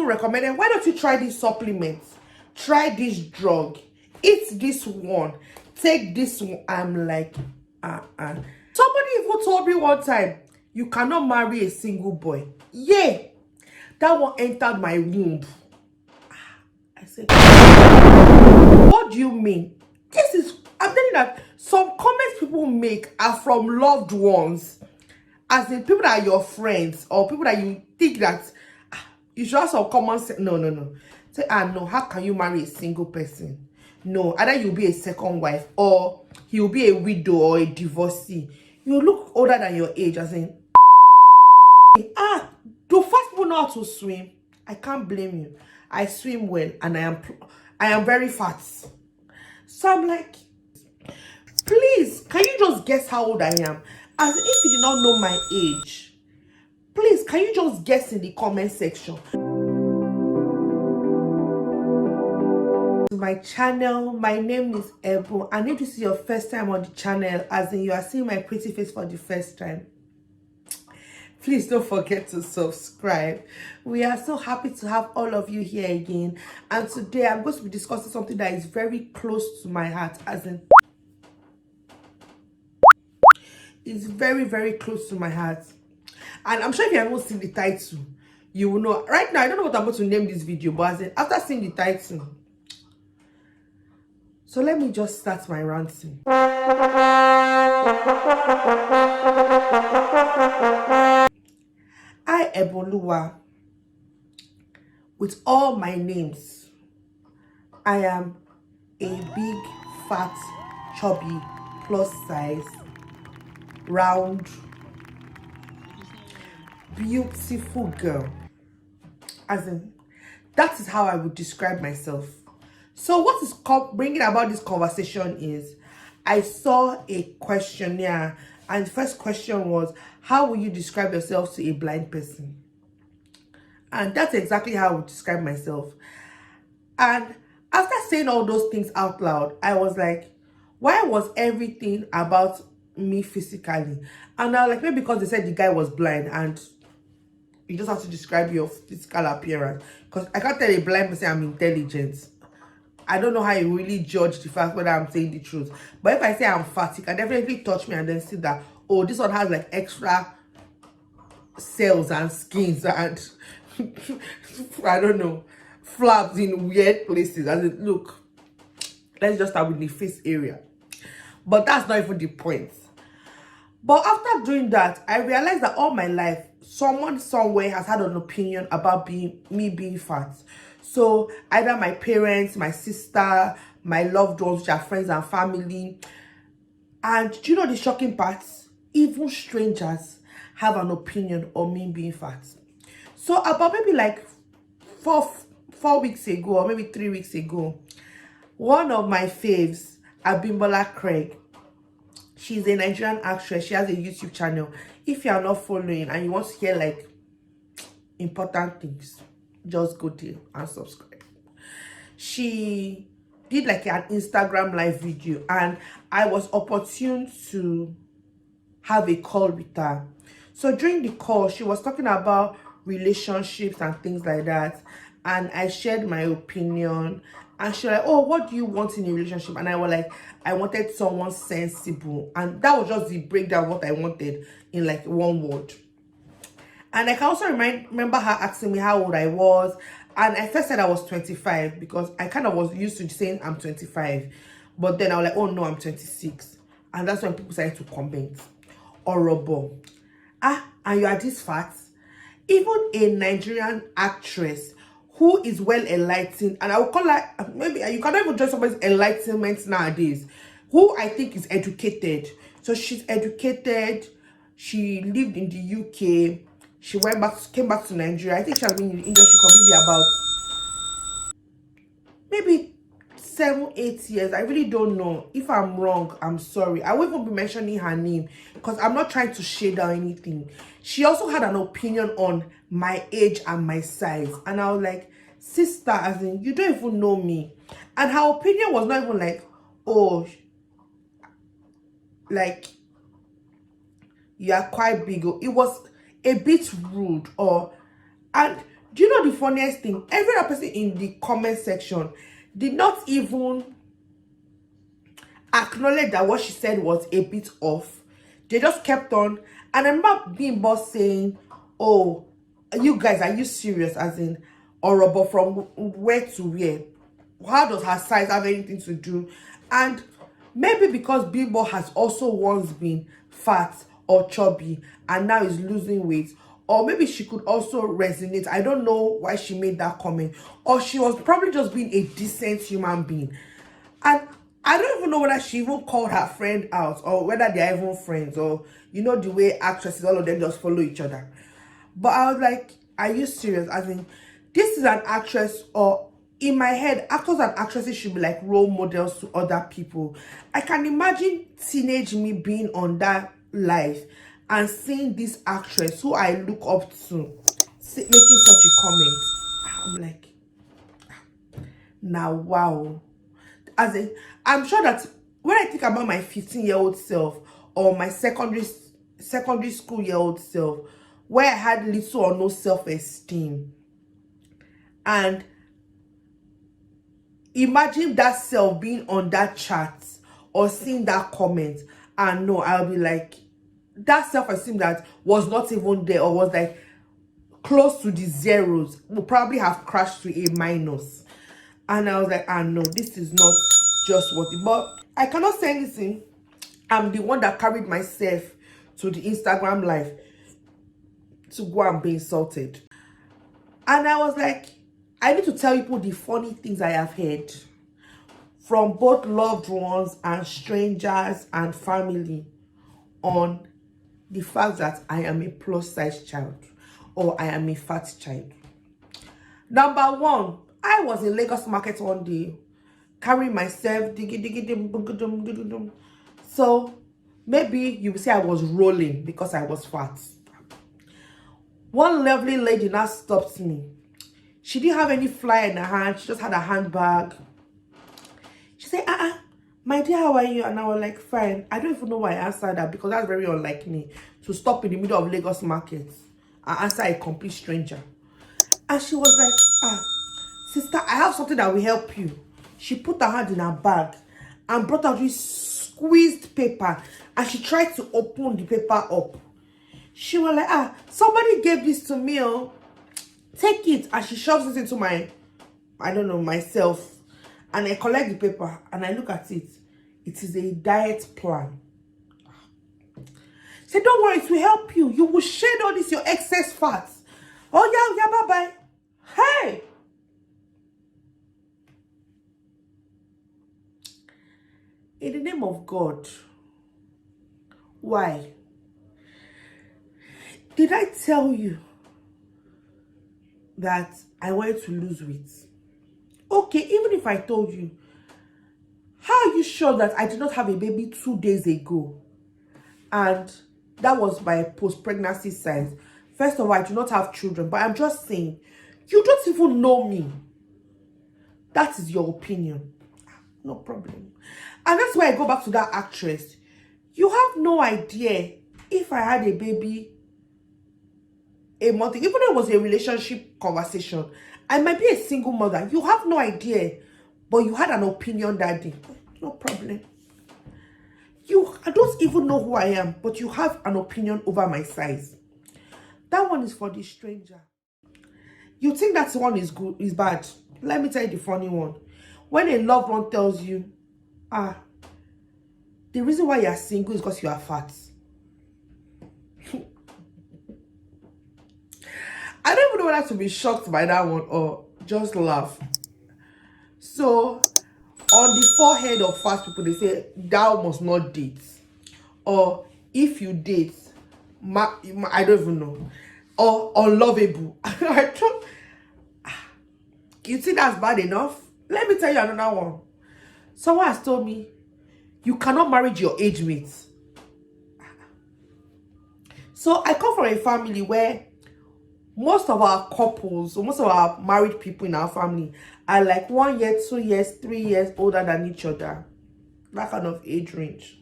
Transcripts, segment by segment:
even recommended, why don't you try this supplement? Try this drug. Eat this one. Take this one. I'm like, Somebody even told me one time, you cannot marry a single boy. Yeah. That one entered my womb. I said, what do you mean? I'm telling you that some comments people make are from loved ones. As in people that are your friends or people that you think that you should have some common sense. No. Say, no, how can you marry a single person? No, either you'll be a second wife or he'll be a widow or a divorcee. You look older than your age, as in, do fast people know how to swim? I can't blame you. I swim well and I am very fat. So I'm like, please, can you just guess how old I am? As if you did not know my age. Please, can you just guess in the comment section? My channel, my name is Ebo, and if this is your first time on the channel, as in you are seeing my pretty face for the first time, please don't forget to subscribe. We are so happy to have all of you here again, and today I'm going to be discussing something that is very close to my heart, as in it's very, very close to my heart. And I'm sure if you haven't seen the title, you will know. Right now, I don't know what I'm going to name this video, but as in, after seeing the title, so let me just start my ranting. I, Eboluwa, with all my names, I am a big, fat, chubby, plus size, round, beautiful girl. As in, that is how I would describe myself. So what is bringing about this conversation is, I saw a questionnaire, and the first question was, how will you describe yourself to a blind person? And that's exactly how I would describe myself. And after saying all those things out loud, I was like, why was everything about me physically? And I was like, maybe because they said the guy was blind and you just have to describe your physical appearance. Because I can't tell a blind person I'm intelligent. I don't know how you really judge the fact whether I'm saying the truth. But if I say I'm fat, you can definitely touch me and then see that, oh, this one has like extra cells and skins and I don't know, flaps in weird places. As it look, let's just start with the face area. But that's not even the point. But after doing that, I realized that all my life, someone somewhere has had an opinion about me being fat. So either my parents, my sister, my loved ones, which are friends and family. And do you know the shocking part? Even strangers have an opinion on me being fat. So about maybe like four weeks ago, or maybe 3 weeks ago, one of my faves, Abimbola Craig, she's a Nigerian actress. She has a YouTube channel. If you are not following and you want to hear like important things, just go there and subscribe. She did like an Instagram live video, and I was opportune to have a call with her. So during the call, she was talking about relationships and things like that, and I shared my opinion. And she was like, oh, what do you want in a relationship? And I was like, I wanted someone sensible. And that was just the breakdown of what I wanted in like one word. And I can also remember her asking me how old I was. And I first said I was 25 because I kind of was used to saying I'm 25. But then I was like, oh no, I'm 26. And that's when people started to comment. Horrible. And you are this fat? Even a Nigerian actress who is well enlightened, and I would call her, maybe you cannot even judge somebody's enlightenment nowadays, who I think is educated. So she's educated. She lived in the UK. She came back to Nigeria. I think she has been in the industry for maybe 7-8 years. I really don't know. If I'm wrong, I'm sorry. I won't even be mentioning her name because I'm not trying to shade her or anything. She also had an opinion on my age and my size, and I was like, sister, as in, you don't even know me. And her opinion was not even like, oh, like, you are quite big. It was a bit rude. And Do you know the funniest thing? Every other person in the comment section did not even acknowledge that what she said was a bit off. They just kept on. And I remember being boss saying, oh, you guys, are you serious? As in, or but from where to where? How does her size have anything to do? And maybe because Bimbo has also once been fat or chubby and now is losing weight, or maybe she could also resonate. I don't know why she made that comment, or she was probably just being a decent human being. And I don't even know whether she even called her friend out, or whether they're even friends, or you know the way actresses, all of them just follow each other. But I was like, are you serious? I mean, this is an actress, or in my head, actors and actresses should be like role models to other people. I can imagine teenage me being on that live and seeing this actress who I look up to making such a comment. I'm like, now wow. As in, I'm sure that when I think about my 15-year-old self, or my secondary school year old self, where I had little or no self-esteem, and imagine that self being on that chat or seeing that comment, and no, I'll be like, that self-esteem that was not even there, or was like close to the zeros, will probably have crashed to a minus. And I was like, ah no, this is not just what it. But I cannot say anything. I'm the one that carried myself to the Instagram live to go and be insulted. And I was like, I need to tell people the funny things I have heard from both loved ones and strangers and family on the fact that I am a plus size child, or I am a fat child. Number one, I was in Lagos market one day, carrying myself, so maybe you will say I was rolling because I was fat. One lovely lady now stopped me. She didn't have any flyer in her hand. She just had a handbag. She said, my dear, how are you? And I was like, fine. I don't even know why I answered that, because that's very unlike me to stop in the middle of Lagos market and answer a complete stranger. And she was like, sister, I have something that will help you. She put her hand in her bag and brought out this squeezed paper, and she tried to open the paper up. She was like, somebody gave this to me, oh. Take it. And she shoves it into my, I don't know, myself. And I collect the paper and I look at it. It is a diet plan. Say, don't worry, it will help you. You will shed all this, your excess fat. Oh, yeah, bye-bye. Hey! In the name of God, why? Did I tell you that I wanted to lose weight? Okay, even if I told you, how are you sure that I did not have a baby 2 days ago? And that was my post-pregnancy size. First of all, I do not have children, but I'm just saying, you don't even know me. That is your opinion. No problem. And that's why I go back to that actress. You have no idea if I had a baby a month, even though it was a relationship conversation, I might be a single mother. You have no idea, but you had an opinion that day. No problem. I don't even know who I am, but you have an opinion over my size. That one is for the stranger. You think that one is good, is bad. Let me tell you the funny one. When a loved one tells you, the reason why you are single is because you are fat. I don't even know whether to be shocked by that one or just laugh. So, on the forehead of fat people, they say, thou must not date. Or, if you date, I don't even know. Or, unlovable. You think that's bad enough? Let me tell you another one. Someone has told me, you cannot marry your age mates. So, I come from a family where most of our couples, or most of our married people in our family are like 1 year, 2 years, 3 years older than each other. That kind of age range.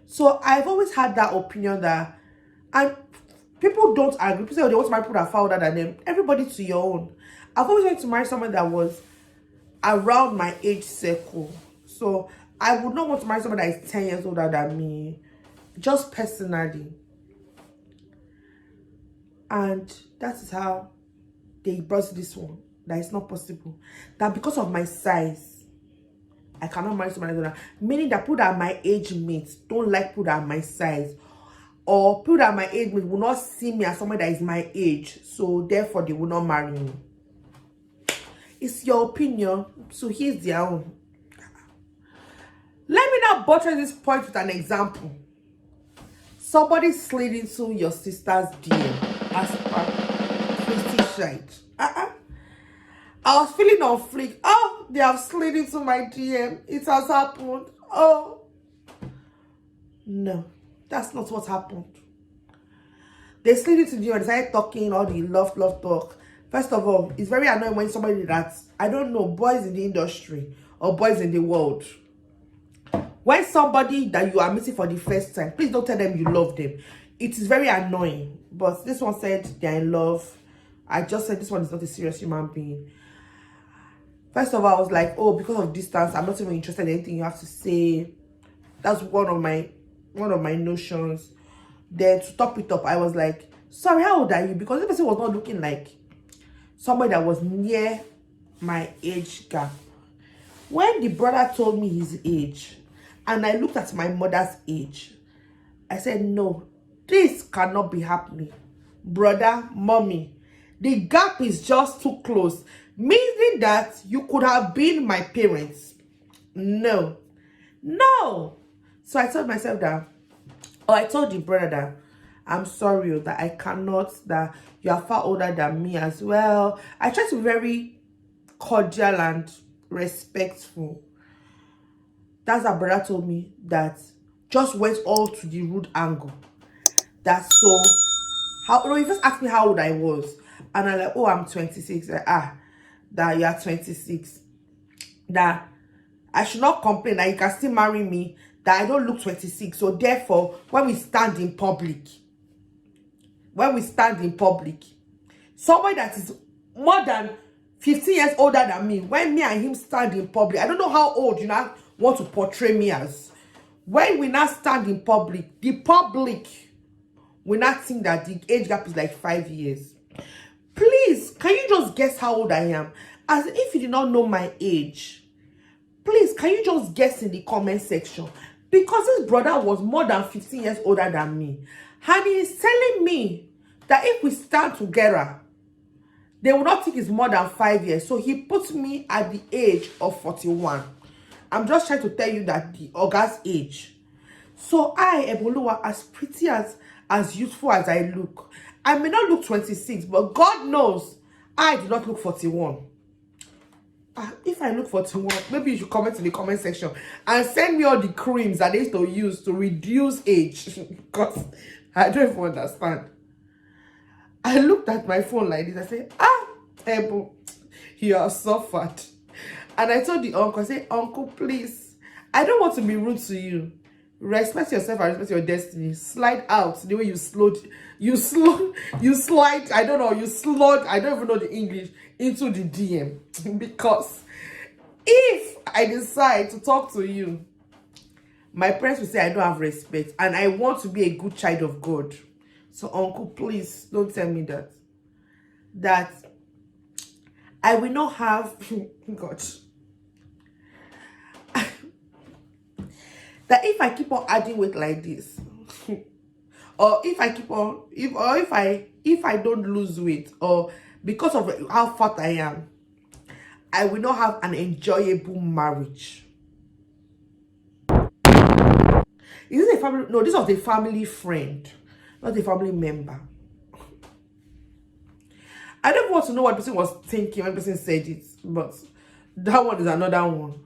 So I've always had that opinion that, and People don't agree. People say, oh, they want to marry people that are far older than them. Everybody to your own. I've always wanted to marry someone that was around my age circle. So I would not want to marry someone that is 10 years older than me. Just personally. And that is how they brought this one. That it's not possible. That because of my size, I cannot marry someone like that. Meaning that people that are my age mates don't like people that are my size. Or people that are my age mates will not see me as someone that is my age. So therefore they will not marry me. It's your opinion. So here's their own. Let me now buttress this point with an example. Somebody slid into your sister's DM as per Christy Shite. I was feeling on fleek. Oh, they have slid into my DM. It has happened. Oh. No, that's not what happened. They slid into DM and started talking all the love talk. First of all, it's very annoying when somebody that, I don't know, boys in the industry or boys in the world. When somebody that you are meeting for the first time, please don't tell them you love them. It is very annoying. But this one said they're in love. I just said this one is not a serious human being. First of all, I was like, oh, because of distance, I'm not even interested in anything you have to say. That's one of my notions. Then to top it up, I was like, sorry, how old are you? Because this person was not looking like somebody that was near my age gap. When the brother told me his age, and I looked at my mother's age, I said, no, this cannot be happening. Brother, mommy, the gap is just too close. Meaning that you could have been my parents. No. So I told myself that, or I told the brother that, I'm sorry that I cannot, that you are far older than me as well. I tried to be very cordial and respectful. That's what brother told me, that just went all to the rude angle. That's so, he first asked me how old I was. And I'm like, oh, I'm 26. Like, that you are 26. That I should not complain, that you can still marry me, that I don't look 26. So therefore, when we stand in public, somebody that is more than 15 years older than me, when me and him stand in public, I don't know how old you now want to portray me as. When we now stand in public, the public will not think that the age gap is like 5 years. Please, can you just guess how old I am? As if you did not know my age. Please, can you just guess in the comment section? Because this brother was more than 15 years older than me. And he is telling me that if we stand together, they will not think it's more than 5 years. So he puts me at the age of 41. I'm just trying to tell you that the August age. So I, Eboluwa, as pretty as youthful as I look, I may not look 26, but God knows I do not look 41. If I look 41, maybe you should comment in the comment section and send me all the creams that they used to use to reduce age. Because I don't even understand. I looked at my phone like this. I said, Ebo, you are suffered. And I told the uncle, I said, uncle, please, I don't want to be rude to you. Respect yourself and respect your destiny. Slide out the way you slide, I don't know, you slide, I don't even know the English, into the DM. Because if I decide to talk to you, my parents will say I don't have respect and I want to be a good child of God. So uncle, please don't tell me that I will not have God. That if I keep on adding weight like this, or if I keep on, if I don't lose weight, or because of how fat I am, I will not have an enjoyable marriage. Is this a family? No, this was a family friend, not a family member. I don't want to know what the person was thinking when the person said it, but that one is another one.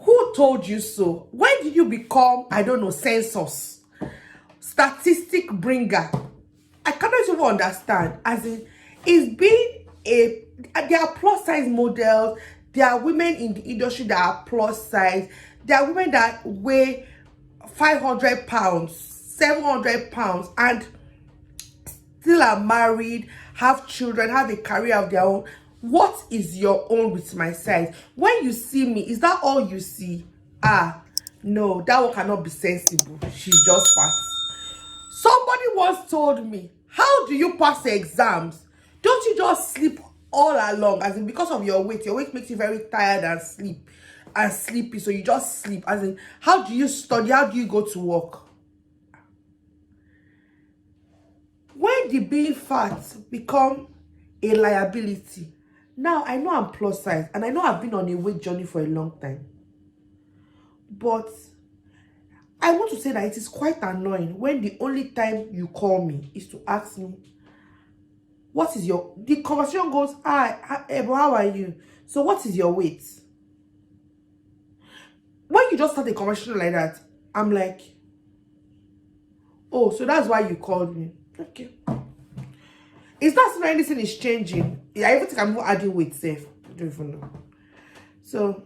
Who told you so? When did you become, I don't know, census, statistic bringer? I cannot even understand. As in, it's been there are plus size models, there are women in the industry that are plus size, there are women that weigh 500 pounds, 700 pounds and still are married, have children, have a career of their own. What is your own with my size? When you see me, is that all you see? No, that one cannot be sensible. She's just fat. Somebody once told me, how do you pass the exams? Don't you just sleep all along? As in, because of your weight makes you very tired and sleepy, so you just sleep. As in, how do you study? How do you go to work? When did being fat become a liability? Now, I know I'm plus size, and I know I've been on a weight journey for a long time. But I want to say that it is quite annoying when the only time you call me is to ask me, what is your... The conversation goes, Ebo, how are you? So what is your weight? When you just start a conversation like that, I'm like, oh, so that's why you called me. Okay. It's not as if anything is changing. I even think I'm not adding weight safe. I don't even know. So,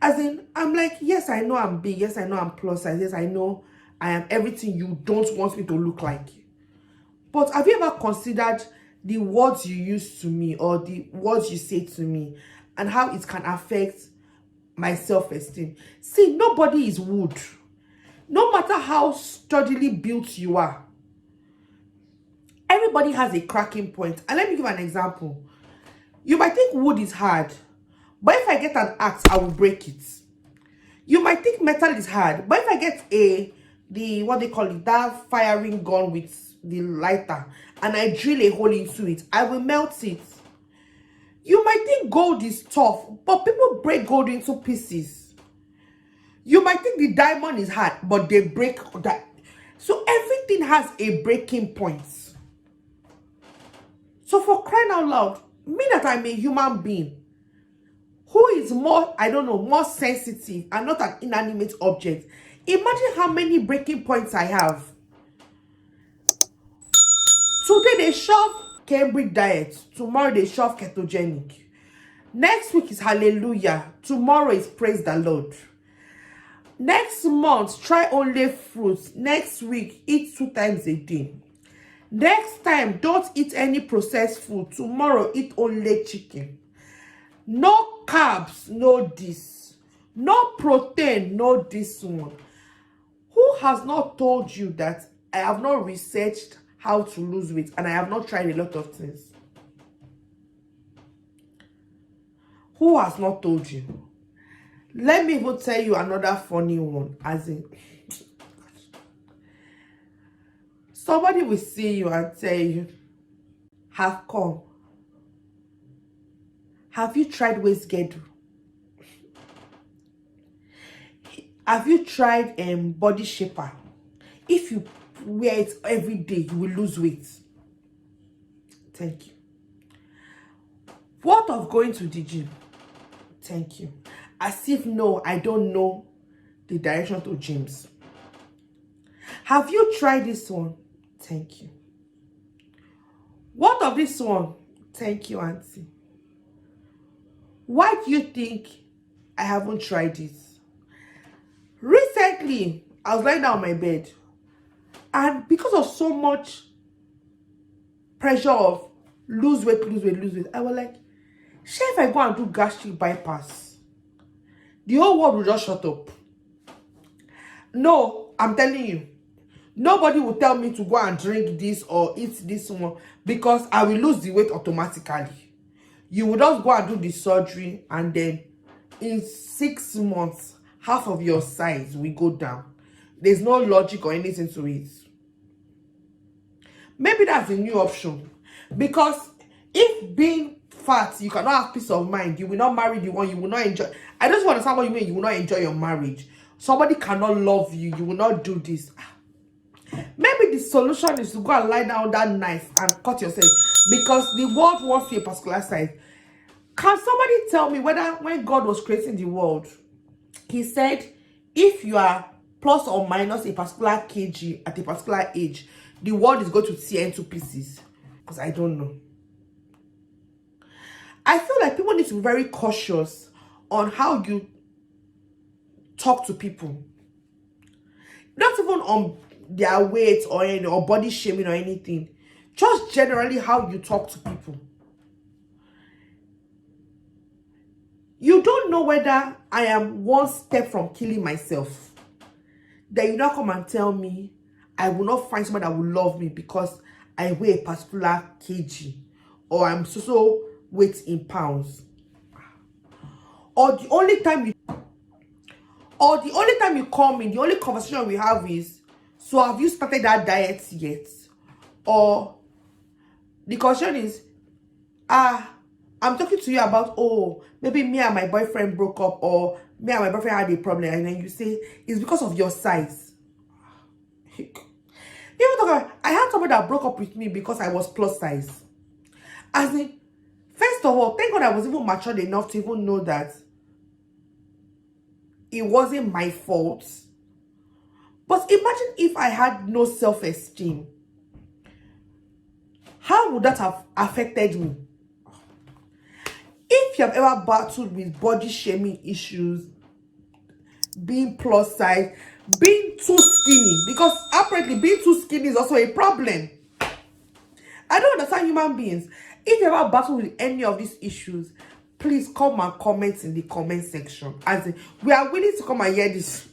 as in, I'm like, yes, I know I'm big. Yes, I know I'm plus size. Yes, I know I am everything you don't want me to look like. But have you ever considered the words you use to me or the words you say to me and how it can affect my self-esteem? See, nobody is wood. No matter how sturdily built you are, everybody has a cracking point. And let me give an example. You might think wood is hard, but if I get an axe, I will break it. You might think metal is hard, but if I get what they call it, that firing gun with the lighter, and I drill a hole into it, I will melt it. You might think gold is tough, but people break gold into pieces. You might think the diamond is hard, but they break that. So everything has a breaking point. So for crying out loud, me that I'm a human being who is more, I don't know, more sensitive and not an inanimate object. Imagine how many breaking points I have. Today they shove Cambridge diet. Tomorrow they shove ketogenic. Next week is hallelujah. Tomorrow is praise the Lord. Next month, try only fruits. Next week, eat 2 times a day. Next time, don't eat any processed food. Tomorrow, eat only chicken. No carbs, no this. No protein, no this one. Who has not told you that I have not researched how to lose weight and I have not tried a lot of things? Who has not told you? Let me even tell you another funny one. As in, somebody will see you and tell you, have come. Have you tried waist girdle? Have you tried body shaper? If you wear it every day, you will lose weight. Thank you. What of going to the gym? Thank you. As if no, I don't know the direction to gyms. Have you tried this one? Thank you. What of this one? Thank you, auntie. Why do you think I haven't tried it? Recently, I was lying down on my bed, and because of so much pressure of lose weight, I was like, shey if I go and do gastric bypass, the whole world will just shut up. No, I'm telling you, nobody will tell me to go and drink this or eat this one because I will lose the weight automatically. You will just go and do the surgery, and then in 6 months, half of your size will go down. There's no logic or anything to it. Maybe that's a new option. Because if being fat, you cannot have peace of mind, you will not marry the one, you will not enjoy. I don't understand what you mean, you will not enjoy your marriage. Somebody cannot love you, you will not do this. Maybe the solution is to go and lie down that knife and cut yourself because the world wants you a particular size. Can somebody tell me whether when God was creating the world, he said if you are plus or minus a particular kg at a particular age, the world is going to tear into pieces? Because I don't know. I feel like people need to be very cautious on how you talk to people. not even on their weight or any or body shaming or anything, just generally how you talk to people. You don't know whether I am one step from killing myself. Then you now come and tell me I will not find somebody that will love me because I weigh a particular kg or I'm so weight in pounds. Or the only time you call me, the only conversation we have is, so have you started that diet yet? Or the question is, I'm talking to you about, oh, maybe me and my boyfriend broke up, or me and my boyfriend had a problem, and then you say it's because of your size. I had somebody that broke up with me because I was plus size. As in, first of all, thank God I was even matured enough to even know that it wasn't my fault. But imagine if I had no self-esteem. How would that have affected me? If you have ever battled with body shaming issues, being plus size, being too skinny, because apparently being too skinny is also a problem. I don't understand human beings. If you ever battle with any of these issues, please come and comment in the comment section. As in, we are willing to come and hear this.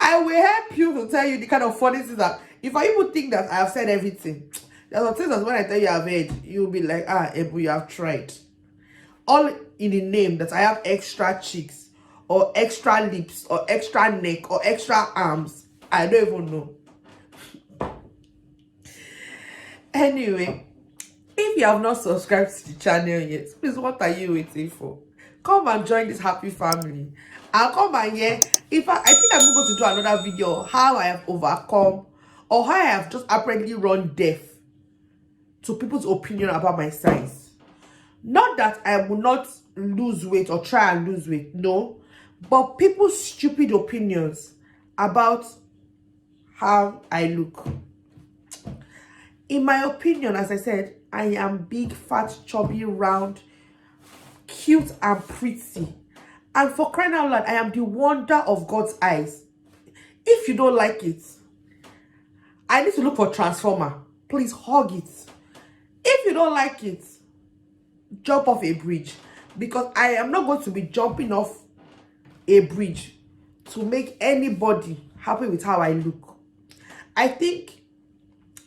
I will help you to tell you the kind of funny things that, if I even think that I have said everything, there's some things that when I tell you I've heard, you'll be like, Ebu, you have tried. All in the name that I have extra cheeks, or extra lips, or extra neck, or extra arms. I don't even know. Anyway, if you have not subscribed to the channel yet, please, what are you waiting for? Come and join this happy family. I'll come and hear. In fact, I think I'm going to do another video how I have overcome, or how I have just apparently run deaf to people's opinion about my size. Not that I will not lose weight or try and lose weight, no. But people's stupid opinions about how I look. In my opinion, as I said, I am big, fat, chubby, round, cute, and pretty. And for crying out loud, I am the wonder of God's eyes. If you don't like it, I need to look for a transformer. Please hug it. If you don't like it, jump off a bridge. Because I am not going to be jumping off a bridge to make anybody happy with how I look. I think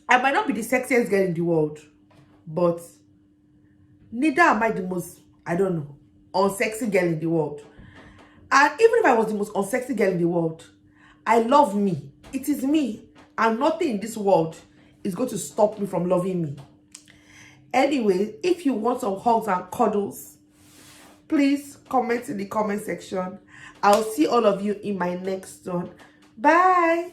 I might not be the sexiest girl in the world, but neither am I the most, I don't know, unsexy girl in the world. And even if I was the most unsexy girl in the world, I love me. It is me. And nothing in this world is going to stop me from loving me. Anyway, if you want some hugs and cuddles, please comment in the comment section. I'll see all of you in my next one. Bye.